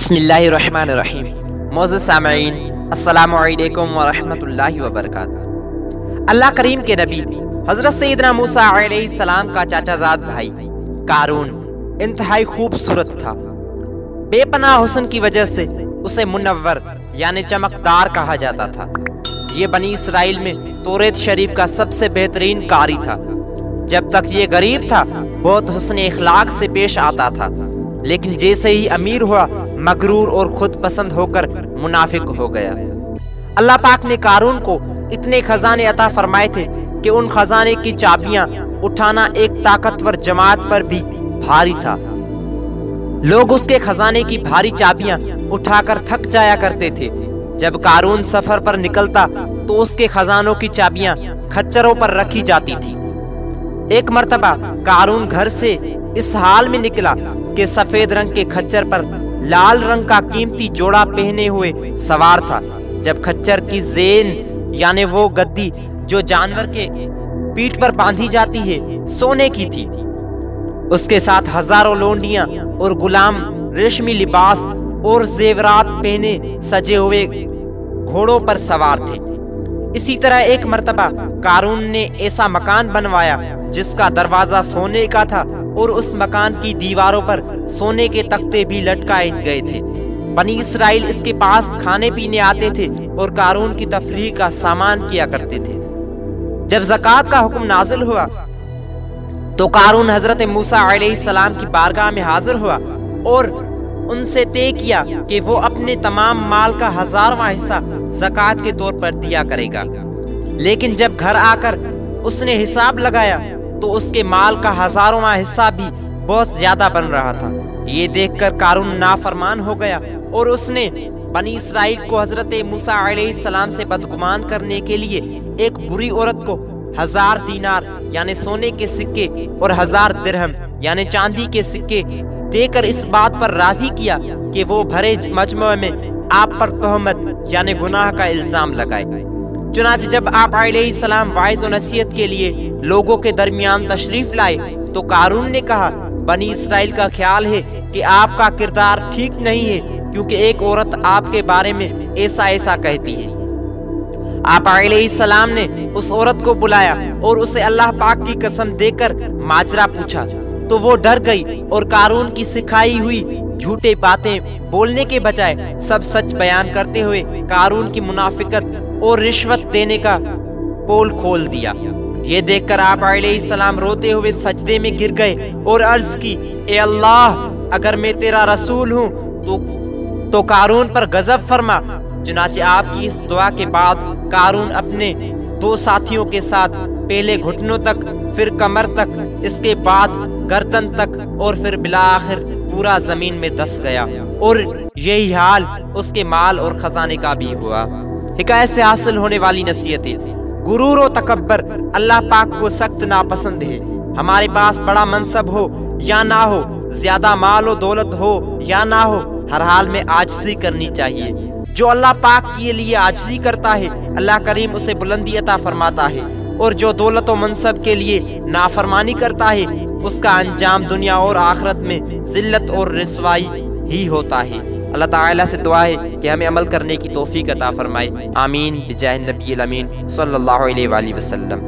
بسم اللہ الرحمن الرحیم۔ معزز سامعین، السلام علیکم ورحمۃ اللہ وبرکاتہ۔ اللہ کریم کے نبی حضرت سیدنا موسیٰ علیہ السلام کا چاچا زاد بھائی قارون انتہائی خوبصورت تھا۔ بے پناہ حسن کی وجہ سے اسے منور یعنی چمکدار کہا جاتا تھا۔ یہ بنی اسرائیل میں توریت شریف کا سب سے بہترین قاری تھا۔ جب تک یہ غریب تھا بہت حسن اخلاق سے پیش آتا تھا، لیکن جیسے ہی امیر ہوا مغرور اور خود پسند ہو کر منافق ہو گیا۔ اللہ پاک نے قارون کو اتنے خزانے عطا فرمائے تھے کہ ان خزانے کی چابیاں اٹھانا ایک طاقتور جماعت پر بھی بھاری تھا۔ لوگ اس کے خزانے کی بھاری چابیاں اٹھا کر تھک جایا کرتے تھے۔ جب قارون سفر پر نکلتا تو اس کے خزانوں کی چابیاں کھچروں پر رکھی جاتی تھی۔ ایک مرتبہ قارون گھر سے اس حال میں نکلا کہ سفید رنگ کے کھچر پر لال رنگ کا قیمتی جوڑا پہنے ہوئے سوار تھا۔ جب کھچر کی زین یعنی وہ گدی جو جانور کے پیٹھ پر باندھی جاتی ہے سونے کی تھی، اس کے ساتھ ہزاروں لونڈیاں اور غلام ریشمی لباس اور زیورات پہنے سجے ہوئے گھوڑوں پر سوار تھے۔ اسی طرح ایک مرتبہ قارون نے ایسا مکان بنوایا جس کا دروازہ سونے کا تھا اور اس مکان کی دیواروں پر سونے کے تختے بھی لٹکائے گئے تھے۔ بنی اسرائیل اس کے پاس کھانے پینے آتے تھے اور قارون کی تفریح کا سامان کیا کرتے تھے۔ جب زکوٰۃ کا حکم نازل ہوا تو قارون حضرت موسیٰ علیہ السلام کی بارگاہ میں حاضر ہوا اور ان سے طے کیا کہ وہ اپنے تمام مال کا 1000واں حصہ زکوٰۃ کے طور پر دیا کرے گا۔ لیکن جب گھر آ کر اس نے حساب لگایا تو اس کے مال کا 1000واں حصہ بھی بہت زیادہ بن رہا تھا۔ یہ دیکھ کر قارون نافرمان ہو گیا اور اس نے بنی اسرائیل کو حضرت موسیٰ علیہ السلام سے بدگمان کرنے کے لیے ایک بری عورت کو 1000 دینار یعنی سونے کے سکے اور 1000 درہم یعنی چاندی کے سکے دے کر اس بات پر راضی کیا کہ وہ بھرے مجمع میں آپ پر تہمت یعنی گناہ کا الزام لگائے۔ چنانچہ جب آپ علیہ السلام واعظ و نصیحت کے لیے لوگوں کے درمیان تشریف لائے تو قارون نے کہا، بنی اسرائیل کا خیال ہے کہ آپ کا کردار ٹھیک نہیں ہے، کیونکہ ایک عورت آپ کے بارے میں ایسا ایسا کہتی ہے۔ آپ علیہ السلام نے اس عورت کو بلایا اور اسے اللہ پاک کی قسم دے کر ماجرا پوچھا تو وہ ڈر گئی اور قارون کی سکھائی ہوئی جھوٹے باتیں بولنے کے بجائے سب سچ بیان کرتے ہوئے قارون کی منافقت اور رشوت دینے کا پول کھول دیا۔ یہ دیکھ کر آپ علیہ السلام روتے ہوئے سجدے میں گر گئے اور عرض کی، اے اللہ، اگر میں تیرا رسول ہوں تو قارون پر غضب فرما۔ چنانچہ آپ کی اس دعا کے بعد قارون اپنے 2 ساتھیوں کے ساتھ پہلے گھٹنوں تک، پھر کمر تک، اس کے بعد گردن تک اور پھر بالآخر پورا زمین میں دس گیا، اور یہی حال اس کے مال اور خزانے کا بھی ہوا۔ حکایت سے حاصل ہونے والی نصیحتیں: غرور و تکبر اللہ پاک کو سخت ناپسند ہے۔ ہمارے پاس بڑا منصب ہو یا نہ ہو، زیادہ مال و دولت ہو یا نہ ہو، ہر حال میں عاجزی کرنی چاہیے۔ جو اللہ پاک کے لیے عاجزی کرتا ہے اللہ کریم اسے بلندی عطا فرماتا ہے، اور جو دولت و منصب کے لیے نافرمانی کرتا ہے اس کا انجام دنیا اور آخرت میں ذلت اور رسوائی ہی ہوتا ہے۔ اللہ تعالیٰ سے دعا ہے کہ ہمیں عمل کرنے کی توفیق عطا فرمائے۔ آمین بجاہ النبی الامین صلی اللہ علیہ وآلہ وسلم۔